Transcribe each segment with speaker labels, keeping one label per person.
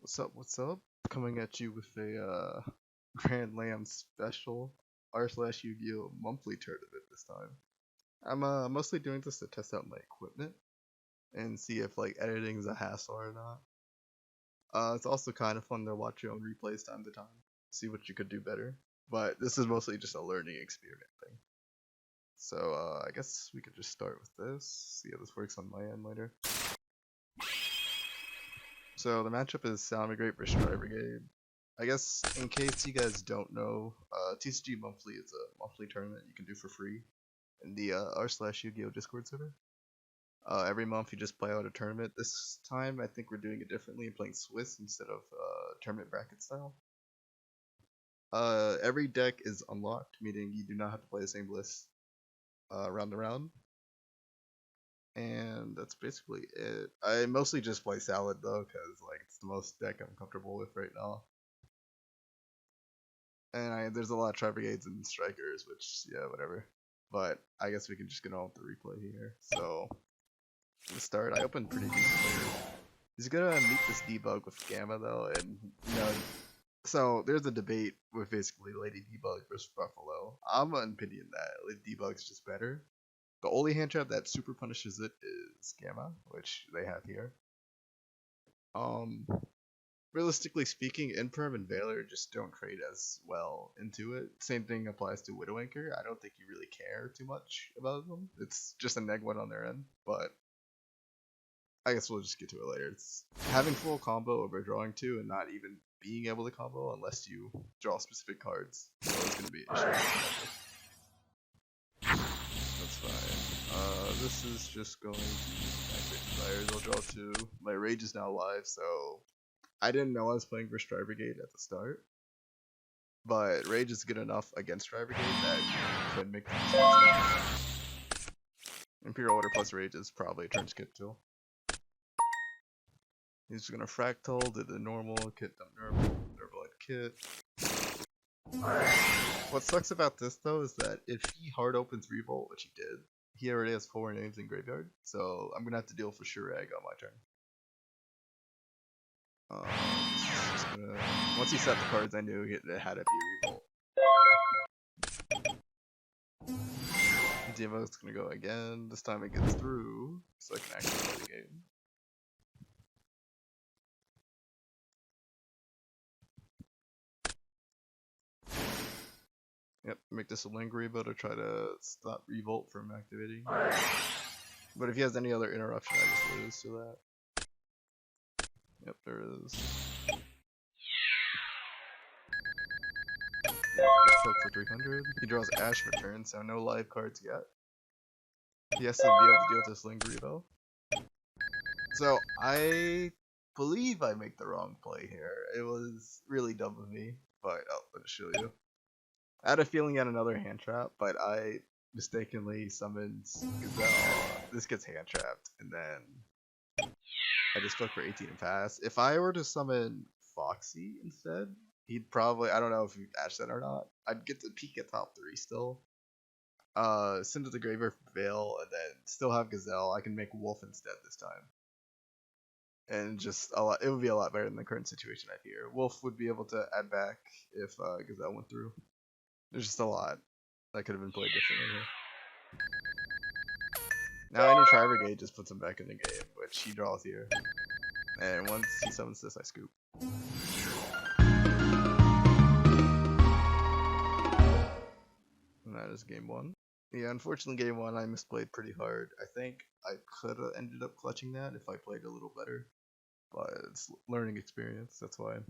Speaker 1: What's up? What's up? Coming at you with a Grand Lamb special r/Yu-Gi-Oh monthly tournament this time. I'm mostly doing this to test out my equipment and see if like editing is a hassle or not. It's also kind of fun to watch your own replays time to time, see what you could do better. But this is mostly just a learning experiment thing. So I guess we could just start with this. See how this works on my end later. So the matchup is Sound Migrate versus Strive Brigade. I guess in case you guys don't know, TCG Monthly is a monthly tournament you can do for free in the r/Yu-Gi-Oh Discord server. Every month you just play out a tournament. This time I think we're doing it differently and playing Swiss instead of tournament bracket style. Every deck is unlocked, meaning you do not have to play the same list round to round. And that's basically it. I mostly just play Salad though, because like it's the most deck I'm comfortable with right now. And there's a lot of Tri Brigades and Strikers, which yeah, whatever. But I guess we can just get on with the replay here. So let's start. I opened pretty decent later. He's gonna meet this debug with Gamma though, and you know. So there's a debate with basically Lady Debug versus Buffalo. I'm of an opinion that Lady Debug's just better. The only hand trap that super punishes it is Gamma, which they have here. Realistically speaking, Imperm and Valor just don't trade as well into it. Same thing applies to Widow Anchor. I don't think you really care too much about them. It's just a neg one on their end, but I guess we'll just get to it later. It's having full combo over drawing two and not even being able to combo unless you draw specific cards. So it's gonna be an issue. That's fine. This is just going to activate desires. I'll draw two. My Rage is now live, so I didn't know I was playing for Strive Brigade at the start. But Rage is good enough against Strive Brigade that you could make the Imperial Order plus Rage is probably a turn skip tool. He's just gonna Fractal, did the normal, kit dump Nervalite kit. What sucks about this though is that if he hard opens Revolt, which he did, he already has 4 names in graveyard, so I'm gonna have to deal with Shurag on my turn. Just gonna, once he set the cards, I knew it had to be Revolt. Devo's gonna go again. This time it gets through, so I can actually play the game. Yep, make this a Lingribo to try to stop Revolt from activating. But if he has any other interruption, I just lose to that. Yep, there is. Yep, poke for 300. He draws Ash for turn, so no live cards yet. He has to be able to deal with this Lingribo. So I believe I make the wrong play here. It was really dumb of me, but I'll show you. I had a feeling he had another hand trap, but I mistakenly summoned Gazelle. This gets hand trapped, and then I just spoke for 18 and pass. If I were to summon Foxy instead, he'd probably, I don't know if he'd Ash that or not. I'd get to peek at top 3 still. Send to the graveyard for Veil, and then still have Gazelle. I can make Wolf instead this time. And just a lot, it would be a lot better than the current situation I fear. Wolf would be able to add back if Gazelle went through. There's just a lot that could have been played differently here. Now any Tri Brigade just puts him back in the game, which he draws here. And once he summons this, I scoop. And that is game 1. Yeah, unfortunately game 1 I misplayed pretty hard. I think I could have ended up clutching that if I played a little better. But it's learning experience, that's why.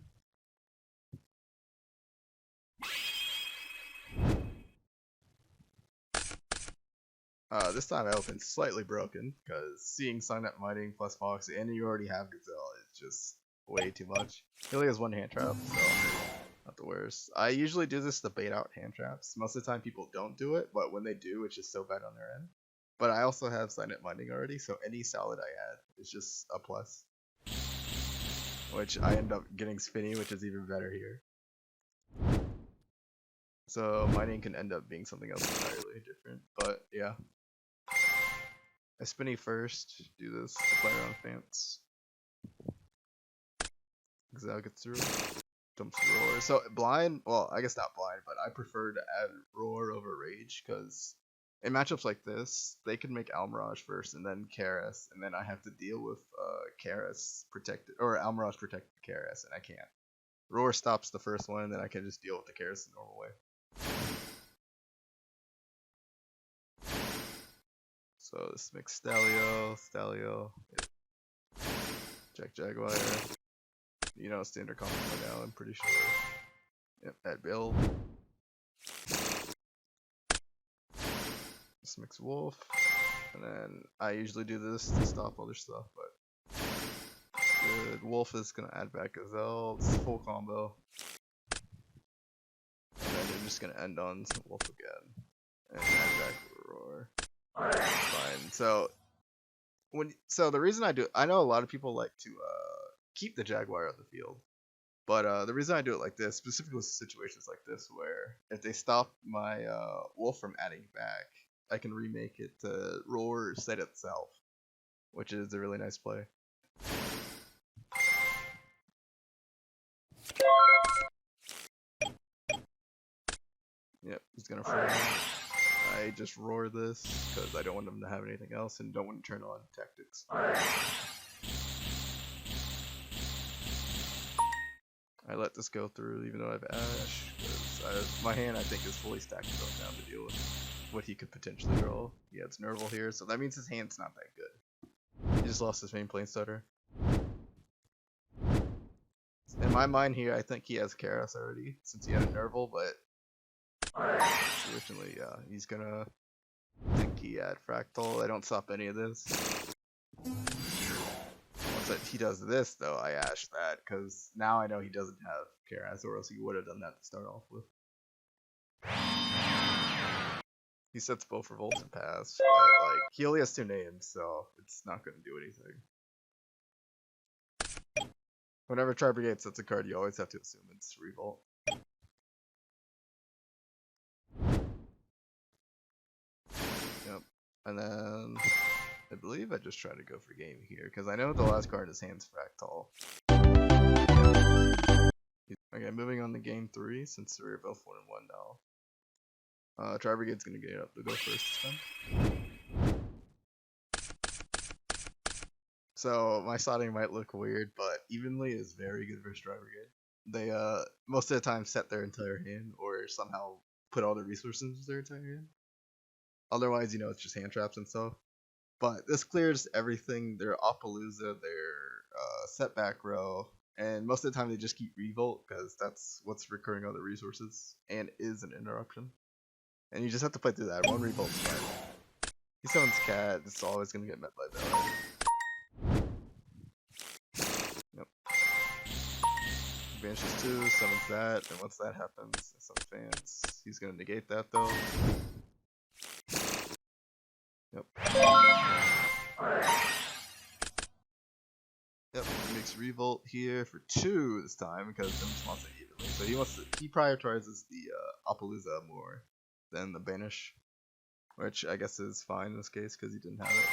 Speaker 1: This time I opened slightly broken, because seeing Signet Mining plus Foxy, and you already have Gazelle, is just way too much. He only has 1 hand trap, so not the worst. I usually do this to bait out hand traps. Most of the time people don't do it, but when they do, it's just so bad on their end. But I also have Signet Mining already, so any salad I add is just a plus. Which I end up getting Spinny, which is even better here. So mining can end up being something else entirely different, but yeah. I Spinny first, do this, play around Fance. Gazelle gets through. Dumps Roar. So blind, well, I guess not blind, but I prefer to add Roar over Rage because in matchups like this, they can make Almirage first and then Karis, and then I have to deal with Karis protected or Almirage protected Karis, and I can't. Roar stops the first one, and then I can just deal with the Karis the normal way. So this makes Stalio, Jaguar. You know, standard combo by now, I'm pretty sure. Yep, add Bill. This makes Wolf. And then I usually do this to stop other stuff, but it's good. Wolf is gonna add back Gazelle. It's full combo. And then you're just gonna end on Wolf again. And add back Roar. Fine. So the reason I know a lot of people like to keep the Jaguar on the field. But the reason I do it like this, specifically with situations like this, where if they stop my Wolf from adding back, I can remake it to Roar set itself, which is a really nice play. Yep, he's gonna frame. I just roar this because I don't want him to have anything else and don't want to turn on tactics. I let this go through even though I have Ash, because my hand I think is fully stacked enough now to deal with what he could potentially draw. Yeah, it's Nerval here, so that means his hand's not that good. He just lost his main plane starter. In my mind here, I think he has Karis already, since he had a Nerval, but originally, yeah, he's gonna think he had Fractal. I don't stop any of this. Once he does this, though, I ash that, because now I know he doesn't have Karis, or else he would have done that to start off with. He sets both revolts and pass, but like he only has 2 names, so it's not gonna do anything. Whenever Tri-Brigade sets a card, you always have to assume it's revolt. Yep. And then I believe I just try to go for game here, because I know the last card is Hand's Fractal. Okay, moving on to game 3, since we're both 1-1 now. Tri-Brigade's gonna get up to go first this time. So my slotting might look weird, but evenly is very good versus Tri-Brigade. They most of the time set their entire hand, or somehow put all their resources into their entire hand. Otherwise, you know, it's just hand traps and stuff. But this clears everything, their Appaloosa, their setback row, and most of the time they just keep Revolt, because that's what's recurring other resources, and is an interruption. And you just have to play through that. 1 Revolt's fine. He summons Cat, it's always going to get met by that. Yep. Banishes 2, summons that, and once that happens, some fans. He's going to negate that though. Yep. Yep, he makes Revolt here for 2 this time because he just wants it evenly. So he prioritizes the Appaloosa more than the Banish, which I guess is fine in this case because he didn't have it.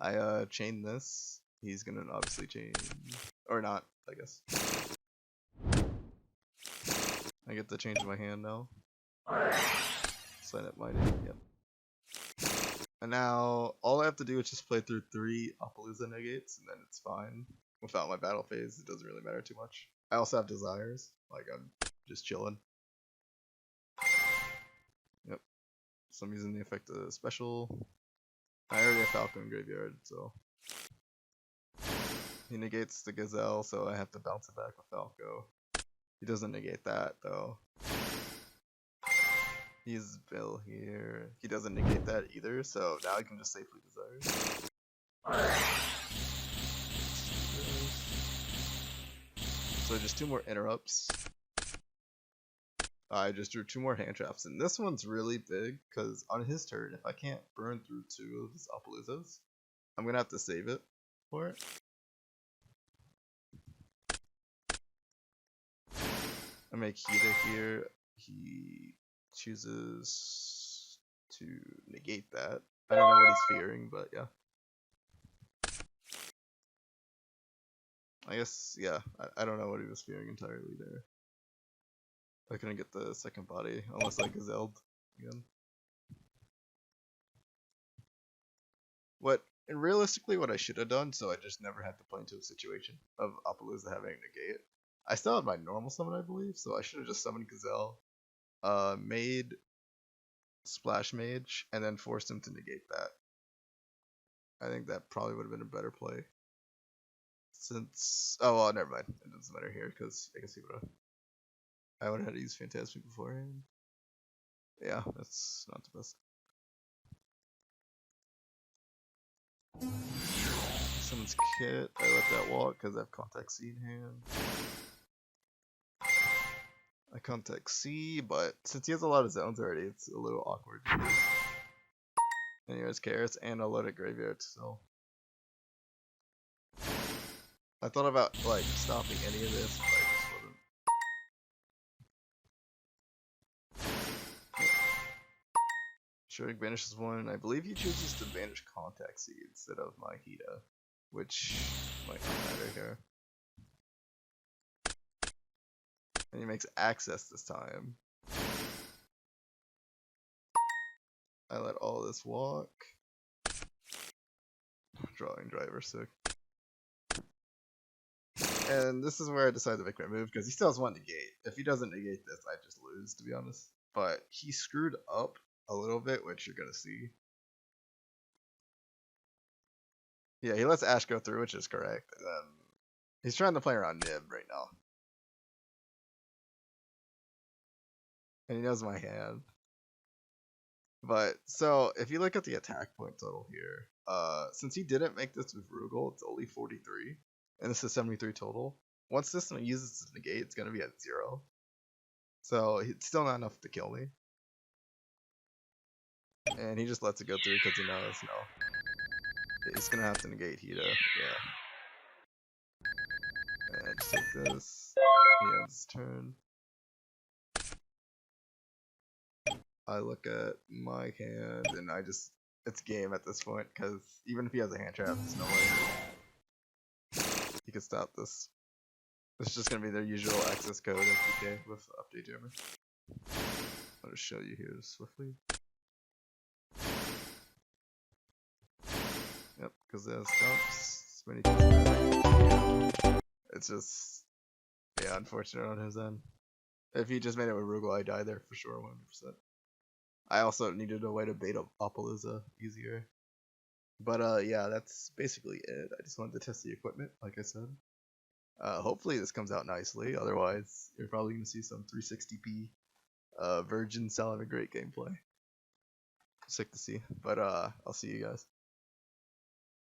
Speaker 1: I chain this. He's gonna obviously chain, or not, I guess. I get to change my hand now. Sign up my name. Yep. And now all I have to do is just play through 3 Appaloosa negates, and then it's fine. Without my battle phase, it doesn't really matter too much. I also have desires, like I'm just chilling. Yep. So I'm using the effect of special. I already have Falcon Graveyard, so he negates the Gazelle, so I have to bounce it back with Falco. He doesn't negate that though. He's Bill here. He doesn't negate that either, so now I can just safely desire. So just 2 more interrupts. I just drew 2 more hand traps, and this one's really big because on his turn, if I can't burn through 2 of his Appaloosas, I'm gonna have to save it for it. I make Hida here. He chooses to negate that. I don't know what he's fearing, but yeah. I guess, yeah, I don't know what he was fearing entirely there. I couldn't get the second body unless I Gazelled again. And realistically, what I should have done, so I just never had to play into a situation of Appaloosa having a negate. I still had my normal summon, I believe, so I should have just summoned Gazelle, made Splash Mage, and then forced him to negate that. I think that probably would have been a better play. Since, oh well, never mind. It doesn't matter here because I guess he would have. I would have had to use Phantasmic beforehand. Yeah, that's not the best. Someone's kit. I let that walk because I have Contact C in hand. I Contact C, but since he has a lot of zones already, it's a little awkward. And he has carrots and a loaded graveyard, so. I thought about like stopping any of this, but I just wasn't. Shurik banishes one. I believe he chooses to banish Contact C instead of my Hida, which might not matter here. And he makes access this time. I let all this walk. Drawing driver sick. And this is where I decide to make my move because he still has one negate. If he doesn't negate this, I just lose, to be honest. But he screwed up a little bit, which you're gonna see. Yeah, he lets Ash go through, which is correct. And then he's trying to play around Nib right now. And he knows my hand. But so if you look at the attack point total here, since he didn't make this with Rugal, it's only 43, and this is 73 total. Once this one uses its negate, it's gonna be at 0. So it's still not enough to kill me. And he just lets it go through because he knows, he's gonna have to negate Hida. Yeah. And just take this. He ends his turn. I look at my hand and it's game at this point because even if he has a hand trap, there's no way he can stop this. It's just gonna be their usual access code FTK with update jammer. I'll just show you here swiftly. Yep, because there's stumps. It's just, yeah, unfortunate on his end. If he just made it with Rugal, I die there for sure, 100%. I also needed a way to bait up Appaloosa easier. But yeah, that's basically it. I just wanted to test the equipment, like I said. Hopefully this comes out nicely. Otherwise, you're probably gonna see some 360p Virgin Salamagrate gameplay. Sick to see. But I'll see you guys.